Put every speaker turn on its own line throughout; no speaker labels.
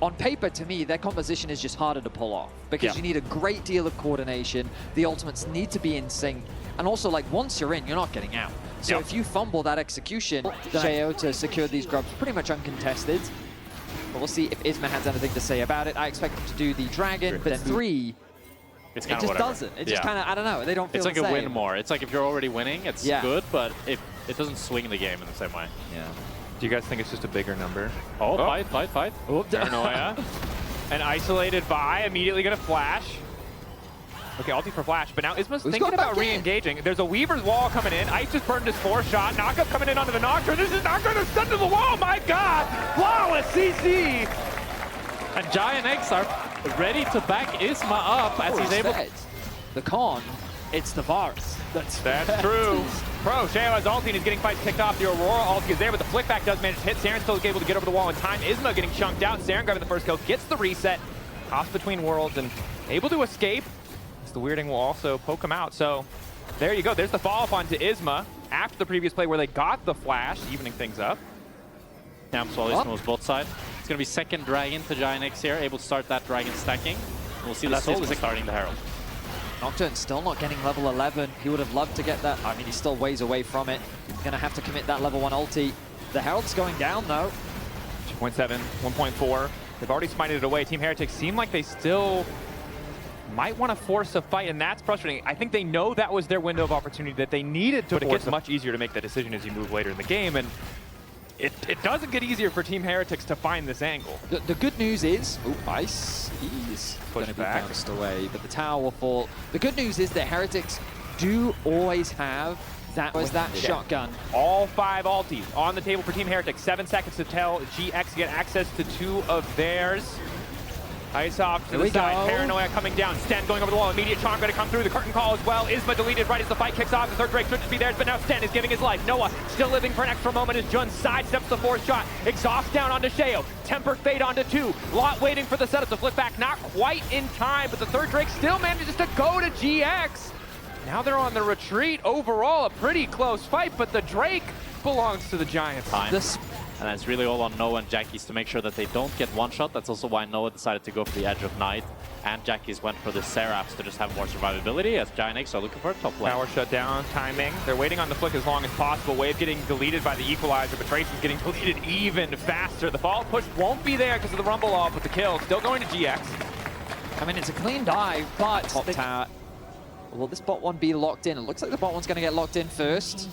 on paper, to me, their composition is just harder to pull off because you need a great deal of coordination. The ultimates need to be in sync. And also, like, once you're in, you're not getting out. So if you fumble that execution, Sheo to secure these grubs pretty much uncontested. But we'll see if ISMA has anything to say about it. I expect them to do the dragon, but then 3,
it
just doesn't. It just kind of, I don't know, they don't feel
It's like
the
a
same.
win more. It's like if you're already winning, it's good, but it doesn't swing the game in the same way.
Yeah. Do you guys think it's just a bigger number?
Oh, fight.
Oh, Paranoia. An isolated buy, immediately gonna flash. Okay, ulti for flash, but now ISMA's thinking about re-engaging. There's a Weaver's wall coming in. Ice just burned his 4-shot. Knockup coming in onto the Nocturne. This is not gonna stun to the wall, my god! Flawless CC!
And GIANTX are ready to back ISMA up as he's able to...
The con, it's the virus. That's
true. Pro, Sheo has ulti and he's getting fights kicked off. The Aurora ulti is there, but the flickback does manage to hit. Serin still able to get over the wall in time. ISMA getting chunked out. Serin grabbing the first kill, gets the reset. Toss between worlds and able to escape. The Weirding will also poke him out. So there you go. There's the follow-up onto ISMA after the previous play where they got the flash, evening things up.
Damn, so ISMA was both sides. It's going to be second dragon to GIANTX here, able to start that dragon stacking. We'll see the Soul is starting the Herald.
Nocturne still not getting level 11. He would have loved to get that. I mean, he's still ways away from it. He's going to have to commit that level 1 ulti. The Herald's going down, though.
2.7, 1.4. They've already smited it away. Team Heretics seem like they still might want to force a fight, and that's frustrating. I think they know that was their window of opportunity that they needed to force. But it gets much easier to make that decision as you move later in the game, and it doesn't get easier for Team Heretics to find this angle.
The good news is, Ice, he's going to be bounced away, but the tower will fall. The good news is that Heretics do always have that shotgun.
All 5 ultis on the table for Team Heretics. 7 seconds to tell GX to get access to 2 of theirs. Ice off to the side, Paranoia coming down, Stend going over the wall, immediate charm going to come through, the curtain call as well. ISMA deleted right as the fight kicks off, the third break should just be theirs, but now Stend is giving his life. Noah still living for an extra moment as Jun sidesteps the 4th shot. Exhaust down onto Sheo, Tempered Fate onto 2. Lot waiting for the setup to flip back, not quite in time, but the third Drake still manages to go to GX. Now they're on the retreat. Overall, a pretty close fight, but the Drake belongs to the Giants.
And it's really all on Noah and Jackie's to make sure that they don't get one-shot. That's also why Noah decided to go for the Edge of Night. And Jackie's went for the Seraphs to just have more survivability, as GIANTX are looking for a top lane.
Power shutdown timing. They're waiting on the flick as long as possible. Wave getting deleted by the Equalizer, but Tracyn's getting deleted even faster. The follow push won't be there because of the Rumble off, but the kill still going to GX.
I mean, it's a clean dive, but will this bot one be locked in? It looks like the bot one's going to get locked in first.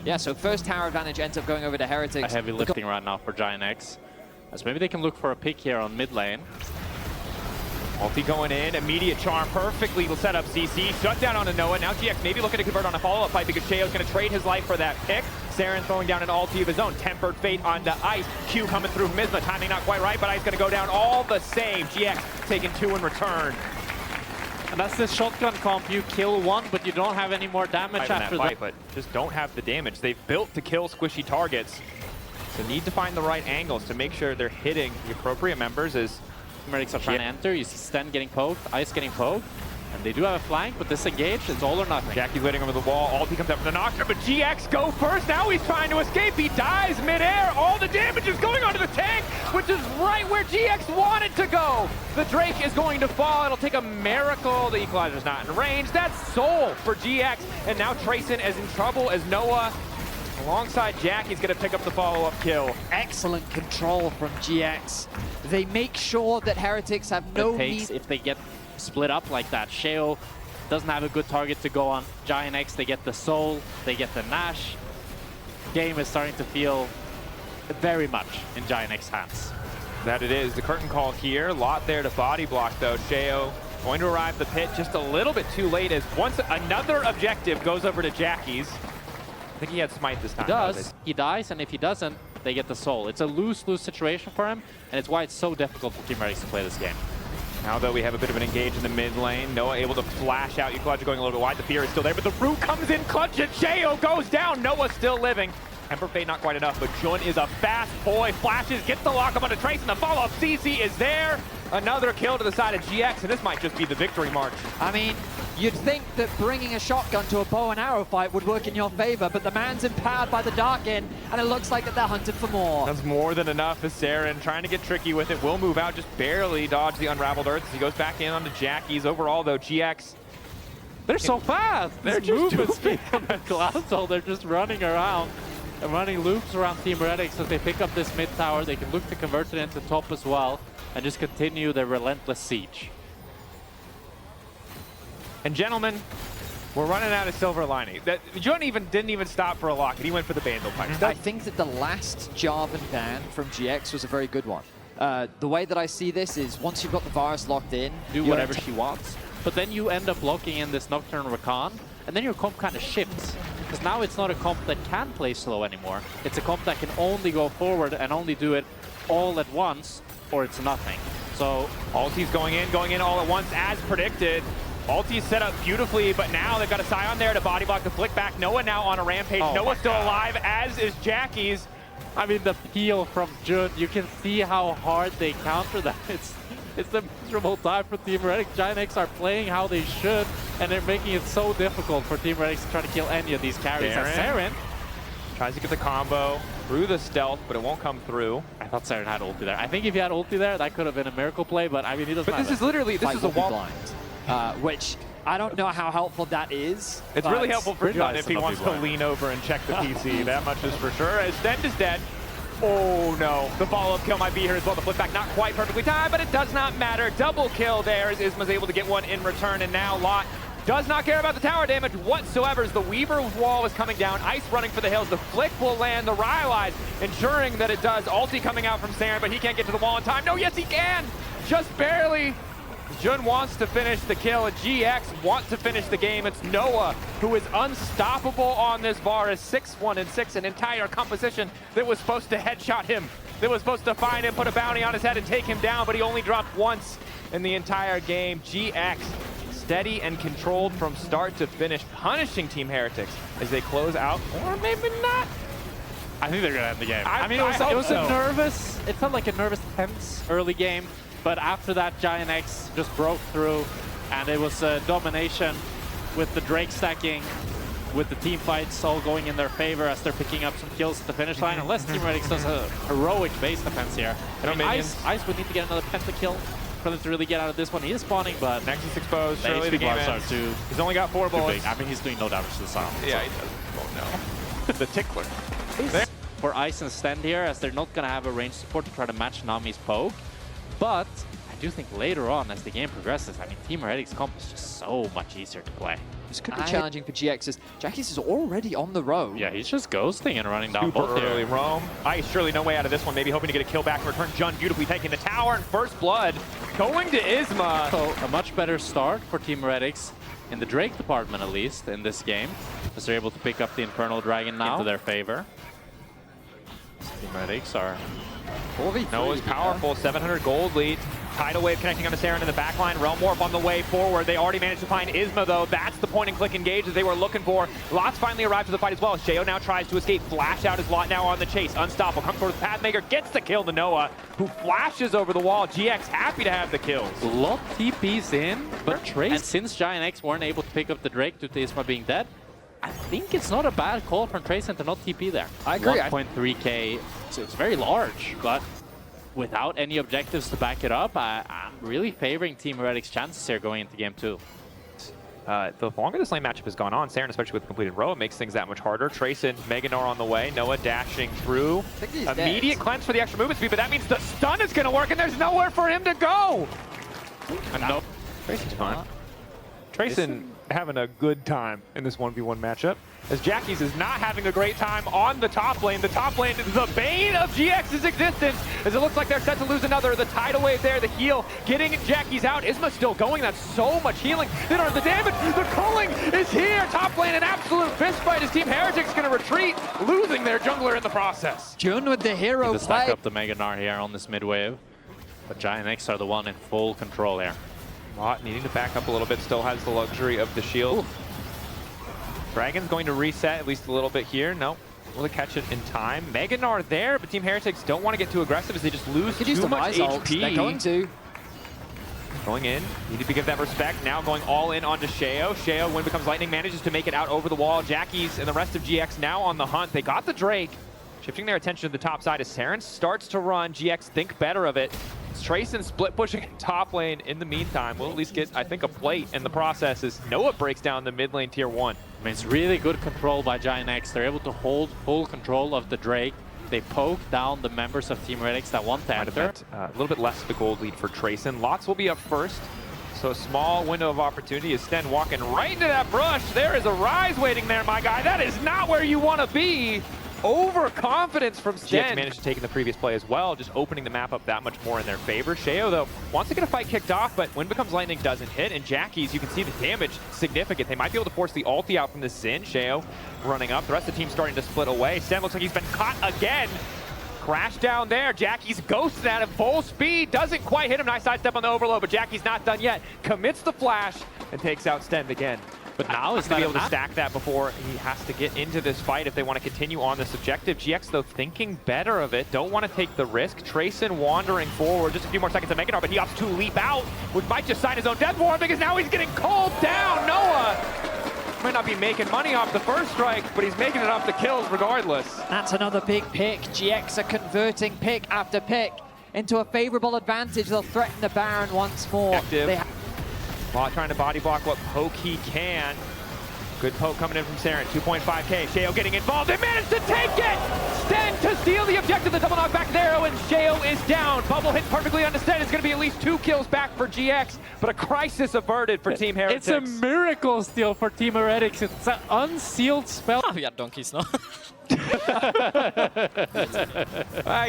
Yeah, so first tower advantage ends up going over to Heretics.
A heavy lifting right now for GIANTX. As maybe they can look for a pick here on mid lane.
Ulti going in, immediate charm, perfectly set up CC, shut down onto Noah. Now GX maybe looking to convert on a follow-up fight because Sheo's going to trade his life for that pick. Serin throwing down an ulti of his own, Tempered Fate onto Ice. Q coming through ISMA, timing not quite right, but Ice going to go down all the same. GX taking 2 in return.
And that's the shotgun comp. You kill 1, but you don't have any more damage after that.
But just don't have the damage. They've built to kill squishy targets. So need to find the right angles to make sure they're hitting the appropriate members as
Heretics are trying to enter. You see Stend getting poked, Ice getting poked. And they do have a flank, but disengaged, it's all or nothing.
Jackie's waiting over the wall. Ulti comes up for the Nocturne, but GX go first. Now he's trying to escape. He dies midair. All the damage is going onto the tank, which is right where GX wanted to go. The Drake is going to fall. It'll take a miracle. The Equalizer's not in range. That's Soul for GX. And now Tracyn is in trouble as Noah, alongside Jackie's going to pick up the follow-up kill.
Excellent control from GX. They make sure that Heretics have no need.
If they get split up like that, Sheo doesn't have a good target to go on. GIANTX, they get the Soul, they get the Nash. Game is starting to feel very much in GIANTX's hands.
That it is. The curtain call here. A lot there to body block, though. Sheo going to arrive the pit just a little bit too late as once another objective goes over to Jackie's. I think he had smite this time.
He does. He dies, and if he doesn't, they get the Soul. It's a lose-lose situation for him, and it's why it's so difficult for Team Heretics to play this game.
Now, though, we have a bit of an engage in the mid lane. Noah able to flash out. Equalizer going a little bit wide. The fear is still there, but the root comes in clutch, and Sheo goes down. Noah still living. Temper Fade not quite enough, but Jun is a fast boy. Flashes, gets the lockup onto Tracyn. The follow-up CC is there. Another kill to the side of GX, and this might just be the victory march.
I mean, you'd think that bringing a shotgun to a bow and arrow fight would work in your favor, but the man's empowered by the Darkin, and it looks like that they're hunted for more.
That's more than enough as Serin trying to get tricky with it. Will move out, just barely dodge the Unraveled Earth as he goes back in onto Jackie's. Overall, though, GX...
They're so fast. They're just moving speed on the cloud, so they're just running around and running loops around Team Heretics as they pick up this mid tower. They can look to convert it into top as well and just continue their relentless siege.
And gentlemen, we're running out of silver lining. Jun didn't even stop for a locket. He went for the Bandle Pipe.
I think that the last Jarvan ban from GX was a very good one. The way that I see this is once you've got the Varus locked in,
do whatever she wants. But then you end up locking in this Nocturne Rakan, and then your comp kind of shifts. Because now it's not a comp that can play slow anymore. It's a comp that can only go forward and only do it all at once, or it's nothing. So
Ulti's going in all at once as predicted. Ulti's set up beautifully, but now they've got a Scion there to body block the flick back. Noah now on a rampage.
Oh
Noah's still alive, as is Jackie's.
I mean, the peel from Jun, you can see how hard they counter that. It's a miserable time for Team Heretics. GIANTX are playing how they should, and they're making it so difficult for Team Heretics to try to kill any of these carries. Serin
tries to get the combo through the stealth, but it won't come through.
I thought Serin had ulti there. I think if he had ulti there, that could have been a miracle play, but I mean, he doesn't.
But this is literally, this is a wall
blind, which I don't know how helpful that is.
It's really helpful for Jun if he wants to lean over and check the PC. That much is for sure. As Stend is dead. Oh no, the follow-up kill might be here as well. The flip back not quite perfectly timed, but it does not matter. Double kill there as ISMA's able to get one in return, and now Lot does not care about the tower damage whatsoever as the Weaver wall is coming down. Ice running for the hills. The flick will land. The Rylai's ensuring that it does. Ulti coming out from Serin, but he can't get to the wall in time. No, yes he can! Just barely. Jun wants to finish the kill, and GX want to finish the game. It's Noah who is unstoppable on this Varus. 6-1-6, an entire composition that was supposed to headshot him, that was supposed to find him, put a bounty on his head and take him down, but he only dropped once in the entire game. GX steady and controlled from start to finish, punishing Team Heretics as they close out, or maybe not.
I think they're gonna end the game. I mean, it was a nervous, it felt like a nervous, tense early game. But after that, GIANTX just broke through, and it was a domination with the Drake stacking, with the team fights all going in their favor as they're picking up some kills at the finish line. Unless Team Heretics does a heroic base defense here. I mean, Ice would need to get another pentakill for them to really get out of this one. He is spawning, but
Nexus exposed.
Surely the game ends.
He's only got 4 bullets.
I mean, he's doing no damage to the sound.
Yeah, he does. Oh no. The tickler.
For Ice and Stend here, as they're not going to have a range support to try to match Nami's poke. But I do think later on, as the game progresses, I mean, Team Heretics comp is just so much easier to play.
This could be challenging for GX as Jackie's is already on the road.
Yeah, he's just ghosting and running down
Super
both
early roam. Ice surely no way out of this one. Maybe hoping to get a kill back in return. Jun beautifully taking the tower and first blood going to ISMA.
So a much better start for Team Heretics in the Drake department, at least in this game, as they're able to pick up the Infernal Dragon now into their favor. Team Heretics are
4v3.
Noah's powerful, 700 gold lead. Tidal Wave connecting onto Serin in the backline. Realm Warp on the way forward. They already managed to find ISMA, though. That's the point-and-click engage that they were looking for. Lot's finally arrived to the fight as well. Sheo now tries to escape. Flash out his Lot now on the chase. Unstoppable. Comes towards the Pathmaker. Gets the kill to Noah, who flashes over the wall. GX happy to have the kills.
Lot TP's in, but Tracyn. And since GIANTX weren't able to pick up the Drake due to ISMA being dead, I think it's not a bad call from Tracyn to not TP there.
I agree.
1.3k, so it's very large, but without any objectives to back it up, I'm really favoring Team Heretics' chances here going into game 2.
The longer this lane matchup has gone on, Serin, especially with completed row, it makes things that much harder. Tracyn, Meganor on the way, Noah dashing through. Immediate cleanse for the extra movement speed, but that means the stun is going to work and there's nowhere for him to go. No, Tracyn's fine. Tracyn having a good time in this 1v1 matchup, as Jackie's is not having a great time on the top lane. The top lane is the bane of GX's existence, as it looks like they're set to lose another. The tidal wave there, the heal, getting Jackie's out. ISMA's still going. That's so much healing. Then are the damage. The culling is here. Top lane, an absolute fist fight. His Team Heretics going to retreat, losing their jungler in the process.
Jun with the hero play.
Stack up the Meganar here on this mid wave, but GIANTX are the one in full control here.
Lot needing to back up a little bit, still has the luxury of the shield. Ooh. Dragon's going to reset at least a little bit here. Nope. Will they catch it in time? Meganar there, but Team Heretics don't want to get too aggressive as they just lose too much HP.
They're going to.
Going in, needed to give that respect. Now going all in onto Sheo. Sheo, when becomes lightning, manages to make it out over the wall. Jackie's and the rest of GX now on the hunt. They got the Drake. Shifting their attention to the top side as Serin starts to run. GX think better of it. It's Tracyn split pushing top lane in the meantime. We'll at least get, I think, a plate in the process as Noah breaks down the mid lane tier 1.
I mean, it's really good control by GIANTX. They're able to hold full control of the Drake. They poke down the members of Team Heretics that want to enter.
A little bit less of the gold lead for Tracyn. Lots will be up first. So a small window of opportunity is Stend walking right into that brush. There is a rise waiting there, my guy. That is not where you want to be. Overconfidence from Stend. GX managed to take in the previous play as well, just opening the map up that much more in their favor. Sheo, though, wants to get a fight kicked off, but when becomes lightning doesn't hit, and Jackie's, you can see the damage significant. They might be able to force the ulti out from the Sin. Sheo running up. The rest of the team starting to split away. Stend looks like he's been caught again. Crash down there. Jackie's ghosted at him full speed. Doesn't quite hit him. Nice sidestep on the overload, but Jackie's not done yet. Commits the flash and takes out Stend again. But now he's going to be able to stack that before he has to get into this fight if they want to continue on this objective. GX, though, thinking better of it. Don't want to take the risk. Tracyn wandering forward. Just a few more seconds to Meganar, but he opts to leap out, which might just sign his own death for him because now he's getting called down. Noah might not be making money off the first strike, but he's making it off the kills regardless.
That's another big pick. GX are converting pick after pick into a favorable advantage. They'll threaten the Baron once more.
While trying to body block what poke he can. Good poke coming in from Serin. 2.5k. Sheo getting involved. They managed to take it! Stend to steal the objective. The double knock back there, and Sheo is down. Bubble hits perfectly onto Stend. It's going to be at least 2 kills back for GX, but a crisis averted for Team Heretics.
It's a miracle steal for Team Heretics. It's an unsealed spell.
Ah, vi har donkeys now.
He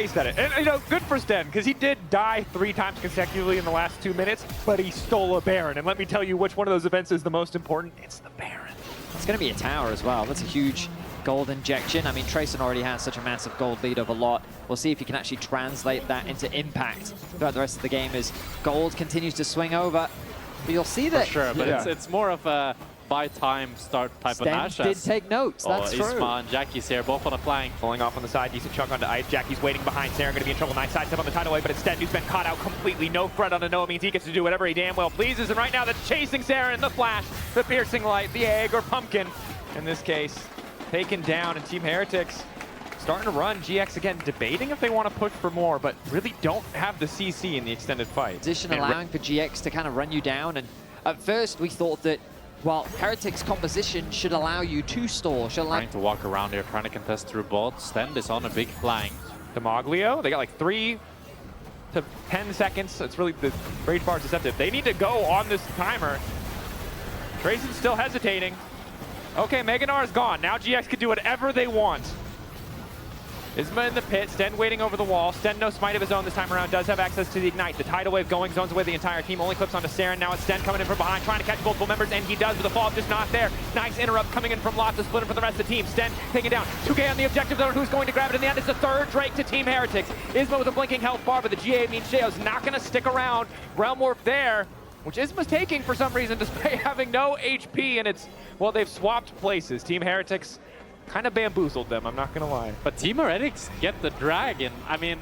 said it. And, you know, good for Stend, because he did die 3 times consecutively in the last 2 minutes, but he stole a Baron. And let me tell you which one of those events is the most important. It's the Baron.
It's going to be a tower as well. That's a huge gold injection. I mean, Tracyn already has such a massive gold lead over Lot. We'll see if he can actually translate that into impact throughout the rest of the game as gold continues to swing over. But you'll see that.
For sure, but it's more of a by time start type
Stend
of Nash.
did take notes, that's true.
ISMA and Jackie's here, both on a flank.
Pulling off on the side, decent chunk onto ice. Jackie's waiting behind. Serin going to be in trouble. Nice sidestep on the tidal wave, but it's Stend who's been caught out completely. No threat on the Noah means he gets to do whatever he damn well pleases. And right now that's chasing Serin. The flash, the piercing light, the egg or pumpkin. In this case, taken down, and Team Heretics starting to run. GX again debating if they want to push for more, but really don't have the CC in the extended fight.
Position allowing for GX to kind of run you down, and at first we thought that, well, Heretics composition should allow you to stall.
Trying to walk around here, trying to contest through both. Stend is on a big flank.
Demoglio, they got like 3 to 10 seconds. It's really, the rage bar is deceptive. They need to go on this timer. Tracyn's still hesitating. Okay, Meganar is gone. Now GX can do whatever they want. ISMA in the pit, Stend waiting over the wall. Stend no smite of his own this time around, does have access to the ignite. The tidal wave going, zones away the entire team, only clips onto Serin. Now it's Stend coming in from behind, trying to catch multiple members, and he does, but the fall just not there. Nice interrupt coming in from Lot to split him for the rest of the team. Stend taking down 2k on the objective zone. Who's going to grab it in the end? It's the third Drake to Team Heretics. ISMA with a blinking health bar, but the GA means Sheo's not going to stick around. Realm Warp there, which ISMA's taking for some reason, despite having no HP, and it's, well, they've swapped places. Team Heretics kind of bamboozled them, I'm not going to lie.
But Team Heretics get the dragon. I mean,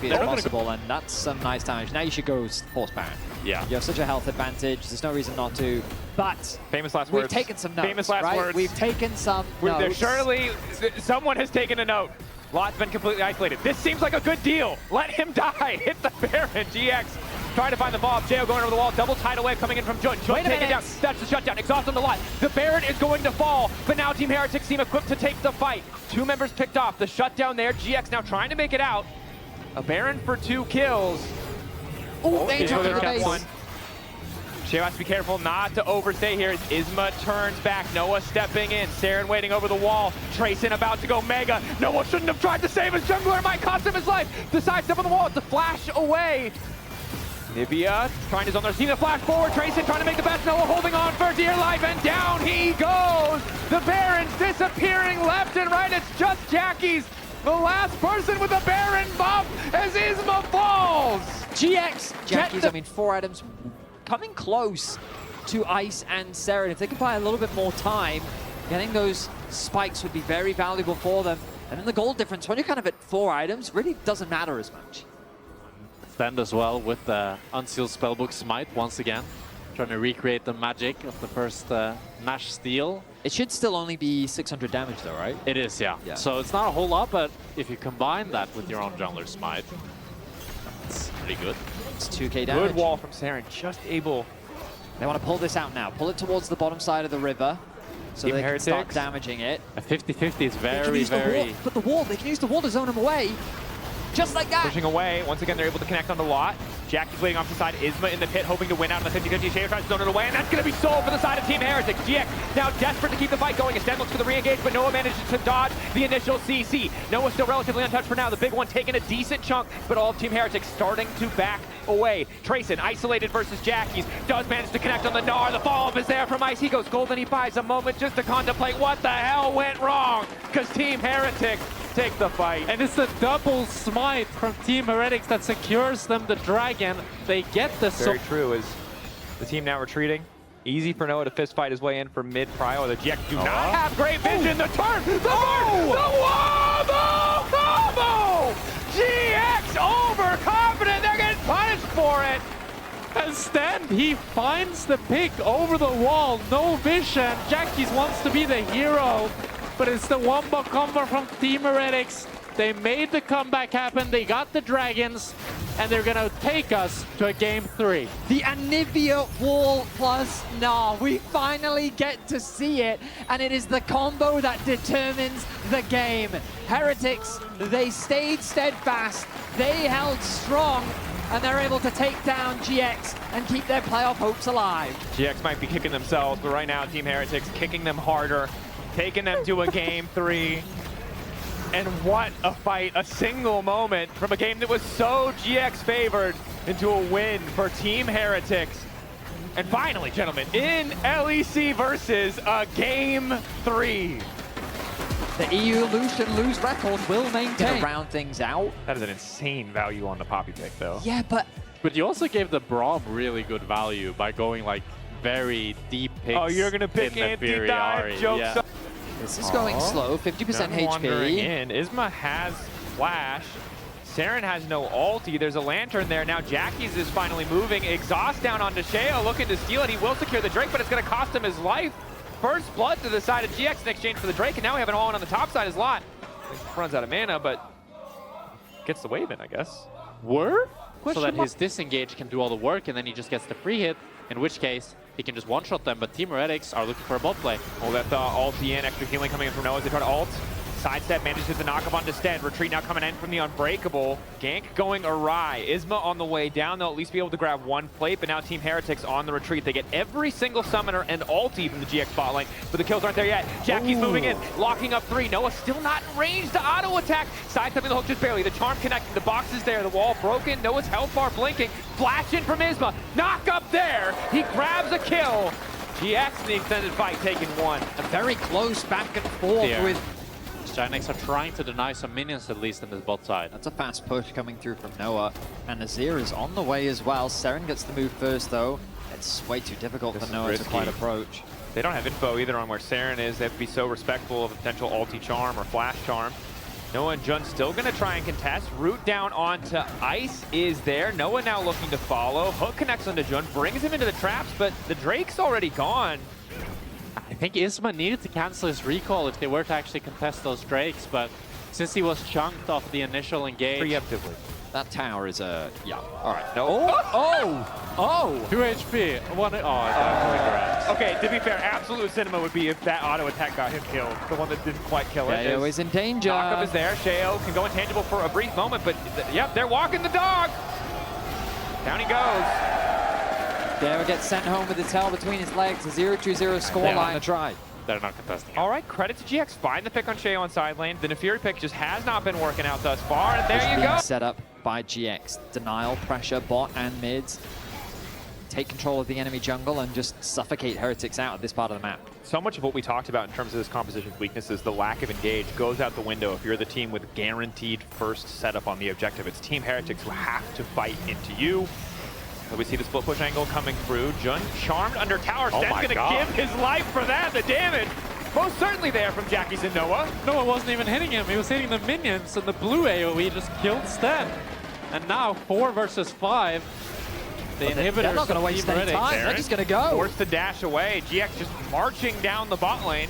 it's possible, and that's some nice damage. Now you should go Force Baron.
Yeah.
You have such a health advantage, there's no reason not to. But
famous last
we've
words.
taken some notes,
Famous last words.
We've taken some notes.
There's surely, someone has taken a note. Lot's been completely isolated. This seems like a good deal. Let him die. Hit the Baron. GX trying to find the ball. Sheo going over the wall. Double tidal wave coming in from Jun. Jun taking down. That's the shutdown. Exhaust on the Lot. The Baron is going to fall, but now Team Heretics seem equipped to take the fight. 2 members picked off. The shutdown there. GX now trying to make it out. A Baron for 2 kills.
Oh, danger to the base.
Sheo has to be careful not to overstay here as ISMA turns back. Noah stepping in. Serin waiting over the wall. Tracyn about to go mega. Noah shouldn't have tried to save his jungler. It might cost him his life. The sidestep on the wall. It's a flash away. Onivia trying his own. They're seeing the flash forward. Tracyn trying to make the best. Noah holding on for dear life, and down he goes. The Baron's disappearing left and right. It's just Jackie's the last person with a Baron buff as ISMA falls.
GX, Jackie's, I mean, 4 items coming close to Ice and Serin. If they can buy a little bit more time, getting those spikes would be very valuable for them. And then the gold difference, when you're kind of at 4 items, really doesn't matter as much.
Stend as well with the Unsealed Spellbook Smite once again. Trying to recreate the magic of the first Nash steal.
It should still only be 600 damage though, right?
It is, yeah. So it's not a whole lot, but if you combine that with your own jungler smite, it's pretty good.
It's 2k damage.
Good wall from Serin, just able.
They want to pull this out now. Pull it towards the bottom side of the river so they can start damaging it.
A 50-50 is very,
But the wall, they can use the wall to zone him away. Just like that.
Pushing away. Once again, they're able to connect on the lot. Jackie's waiting off the side. ISMA in the pit, hoping to win out on the 50-50. Sheo tries to zone it away, and that's going to be sold for the side of Team Heretics. GX now desperate to keep the fight going. Stend looks for the re-engage, but Noah manages to dodge the initial CC. Noah's still relatively untouched for now. The big one taking a decent chunk, but all of Team Heretics starting to back away. Tracyn, isolated versus Jackie's, does manage to connect on the Gnar. The follow-up is there from Ice. He goes gold, and he buys a moment just to contemplate what the hell went wrong, because Team Heretics take the fight.
And it's the double smite from Team Heretics that secures them the dragon. They get the
Very true. Is the team now retreating? Easy for Noah to fist fight his way in for mid prio. The GX do not have great vision. The turn, the burn, the wobble combo! GX overconfident. They're getting punished for it.
And Stend, he finds the pick over the wall. No vision. Jackie's wants to be the hero. But it's the wombo combo from Team Heretics. They made the comeback happen. They got the dragons, and they're gonna take us to a game 3.
The Onivia wall plus Gnar. We finally get to see it, and it is the combo that determines the game. Heretics, they stayed steadfast. They held strong, and they're able to take down GX and keep their playoff hopes alive.
GX might be kicking themselves, but right now Team Heretics kicking them harder, taking them to a game 3. And what a fight, a single moment from a game that was so GX favored into a win for Team Heretics. And finally, gentlemen, in LEC versus a game 3.
The EU Lucian lose record will maintain. Gonna round things out.
That is an insane value on the Poppy pick, though.
Yeah, but
you also gave the Braum really good value by going like very deep picks.
Oh, you're gonna pick anti-dive, jokes up.
This is going slow, 50%
Wandering
HP.
in. ISMA has flash. Serin has no ulti. There's a lantern there. Now Jackie's is finally moving. Exhaust down onto Sheo, looking to steal it. He will secure the Drake, but it's going to cost him his life. First blood to the side of GX in exchange for the Drake, and now we have an all-in on the top side of his lot. Runs out of mana, but gets the wave in, I guess.
Word? So that his disengage can do all the work, and then he just gets the free hit, in which case he can just one-shot them, but Team Heretics are looking for a bot play.
Oh, that ulti in, extra healing coming in from Noah as they try to ult. Sidestep manages to knock up onto Stend. Retreat now coming in from the Unbreakable. Gank going awry. ISMA on the way down. They'll at least be able to grab one plate, but now Team Heretics on the retreat. They get every single summoner and ulti from the GX bot lane, but the kills aren't there yet. Jackie's moving in, locking up 3. Noah still not in range to auto attack. Sidestepping the hook just barely. The charm connecting. The box is there. The wall broken. Noah's health bar blinking. Flash in from ISMA. Knock up there. He grabs a kill. GX in the extended fight taking 1.
A very close back and forth with
GIANTX are trying to deny some minions at least in this bot side.
That's a fast push coming through from Noah. And Nazir is on the way as well. Serin gets the move first though. It's way too difficult for Noah to quite approach.
They don't have info either on where Serin is. They have to be so respectful of a potential ulti charm or flash charm. Noah and Jun still going to try and contest. Root down onto Ice is there. Noah now looking to follow. Hook connects onto Jun, brings him into the traps, but the Drake's already gone.
I think ISMA needed to cancel his recall if they were to actually contest those Drakes, but since he was chunked off the initial engage...
Preemptively.
That tower is a... yeah. All right.
No.
Oh!
2 HP. One... Oh, I got
Okay, to be fair, absolute cinema would be if that auto attack got him killed. The one that didn't quite kill it.
Sheo is in danger.
Knockup is there. Sheo can go intangible for a brief moment, but yep, they're walking the dog. Down he goes.
Dara gets sent home with his tail between his legs. A 0-2-0 scoreline. Try.
They're not contesting.
All right, credit to GX. Find the pick on Sheo on side lane. The Nefiri pick just has not been working out thus far, and there you go.
Set up by GX. Denial, pressure, bot and mids. Take control of the enemy jungle and just suffocate Heretics out at this part of the map.
So much of what we talked about in terms of this composition's weaknesses, the lack of engage, goes out the window if you're the team with guaranteed first setup on the objective. It's Team Heretics who have to fight into you. So we see the split push angle coming through. Jun charmed under tower. Stend's gonna give his life for that. The damage most certainly there from Jackie's and Noah.
Noah wasn't even hitting him. He was hitting the minions, and the blue AoE just killed Stend. And now 4 versus 5. The inhibitors.
They're not going to waste any time. They're just going to go.
Forced to dash away. GX just marching down the bot lane.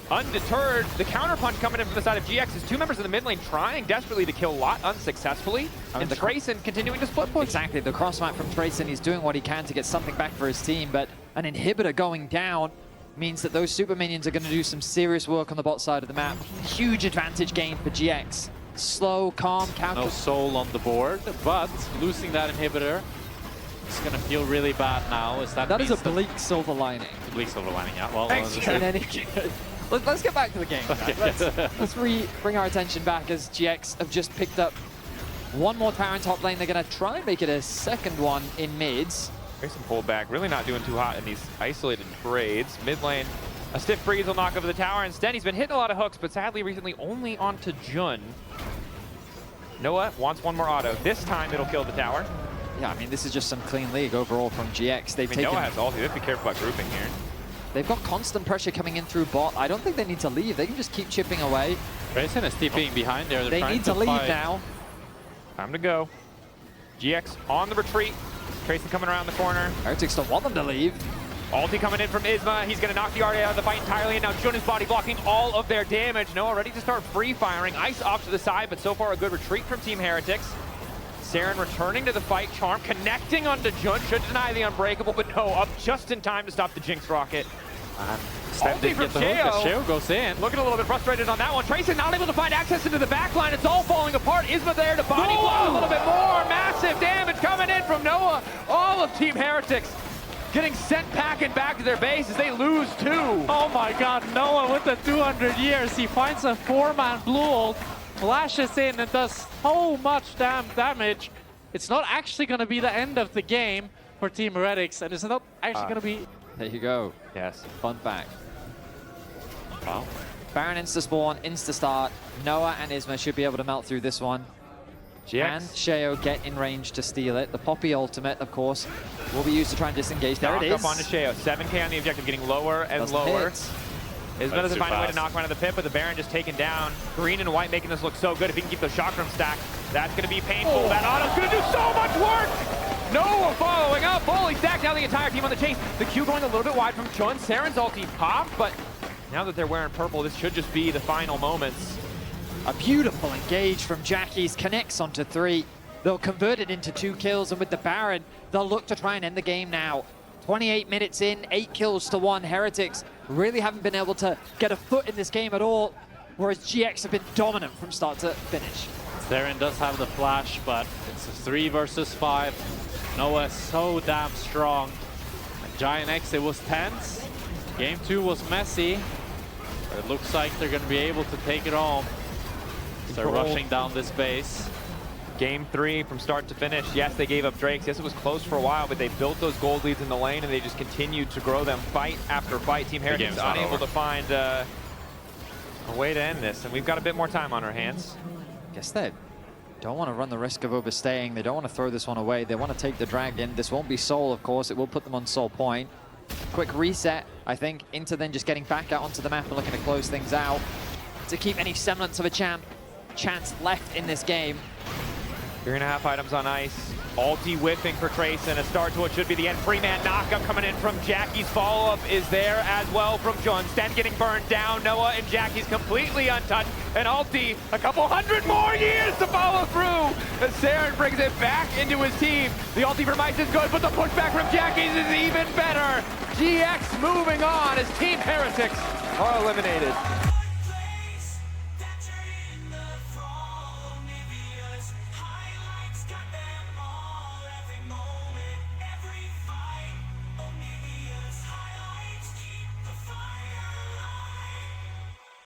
Undeterred, the counterpunch coming in from the side of GX is 2 members of the mid lane trying desperately to kill Lot unsuccessfully. And Tracyn continuing to split push.
Exactly, the cross-map from Tracyn, he's doing what he can to get something back for his team, but an inhibitor going down means that those super minions are going to do some serious work on the bot side of the map. Huge advantage gain for GX. Slow, calm, counter.
No soul on the board, but losing that inhibitor, it's going to feel really bad now.
That is a bleak silver lining.
Bleak silver lining, yeah. Well,
let's get back to the game. Okay. Let's bring our attention back as GX have just picked up one more tower in top lane. They're going to try and make it a second one in mids.
Tracyn pulled back, really not doing too hot in these isolated trades. Mid lane, a stiff breeze will knock over the tower. Instead, he's been hitting a lot of hooks, but sadly recently only onto Jun. Noah wants one more auto. This time it'll kill the tower.
Yeah, I mean, this is just some clean league overall from GX. They've taken.
Noah has ulti. They have to be careful about grouping here.
They've got constant pressure coming in through bot. I don't think they need to leave. They can just keep chipping away.
Tracyn is TPing behind there.
They need to leave now.
Time to go. GX on the retreat. Tracyn coming around the corner.
Heretics don't want them to leave.
Ulti coming in from ISMA. He's going to knock the Arty out of the fight entirely, and now Jun is body blocking all of their damage. Noah ready to start free firing. Ice off to the side, but so far a good retreat from Team Heretics. Serin returning to the fight. Charm connecting onto Jun. Should deny the unbreakable, but no, up just in time to stop the Jinx rocket.
Stend didn't get the hook as Sheo goes in.
Looking a little bit frustrated on that one. Tracyn not able to find access into the backline. It's all falling apart. ISMA there to body block a little bit more. Massive damage coming in from Noah. All of Team Heretics getting sent packing back to their base as they lose 2.
Oh my god, Noah with the 200 years. He finds a 4-man blue ult, flashes in and does so much damn damage. It's not actually going to be the end of the game for Team Heretics, and it's not actually going to be...
There you go.
Yes.
Fun fact.
Wow.
Baron insta-spawn, insta-start. Noah and ISMA should be able to melt through this one.
GX.
And Sheo get in range to steal it. The Poppy ultimate, of course, will be used to try and disengage. There it is.
Knock up onto Sheo. 7k on the objective, getting lower and lower. ISMA doesn't find a way to knock him out of the pit, but the Baron just taken down. Green and white making this look so good. If he can keep the chakram stacked, that's going to be painful.
Oh.
That auto's going to do so much work! Noah following up, fully stacked down the entire team on the chase. The Q going a little bit wide from Jun. Serin's ulti popped, but now that they're wearing purple, this should just be the final moments.
A beautiful engage from Jackie's, connects onto 3. They'll convert it into 2 kills, and with the Baron, they'll look to try and end the game now. 28 minutes in, 8 kills to 1. Heretics really haven't been able to get a foot in this game at all, whereas GX have been dominant from start to finish.
Serin does have the flash, but it's a 3 versus 5. Noah is so damn strong. At GIANTX, it was tense. Game 2 was messy. But it looks like they're going to be able to take it home. They're rushing down this base.
Game 3 from start to finish. Yes, they gave up Drakes. Yes, it was close for a while, but they built those gold leads in the lane, and they just continued to grow them fight after fight. Team Heretics unable to find a way to end this, and we've got a bit more time on our hands.
Guess they don't want to run the risk of overstaying. They don't want to throw this one away. They want to take the dragon. This won't be soul, of course. It will put them on soul point. Quick reset, I think, into then just getting back out onto the map and looking to close things out to keep any semblance of a chance left in this game.
3.5 items on ice. Ulti whipping for Tracyn. A start to what should be the end. 3-man knockup coming in from Jackie's. Follow-up is there as well from Jun. Stend getting burned down. Noah and Jackie's completely untouched. And Ulti, a couple hundred more years to follow through. As Serin brings it back into his team. The ulti for Peyz is good, but the pushback from Jackie's is even better. GX moving on as Team Heretics are eliminated.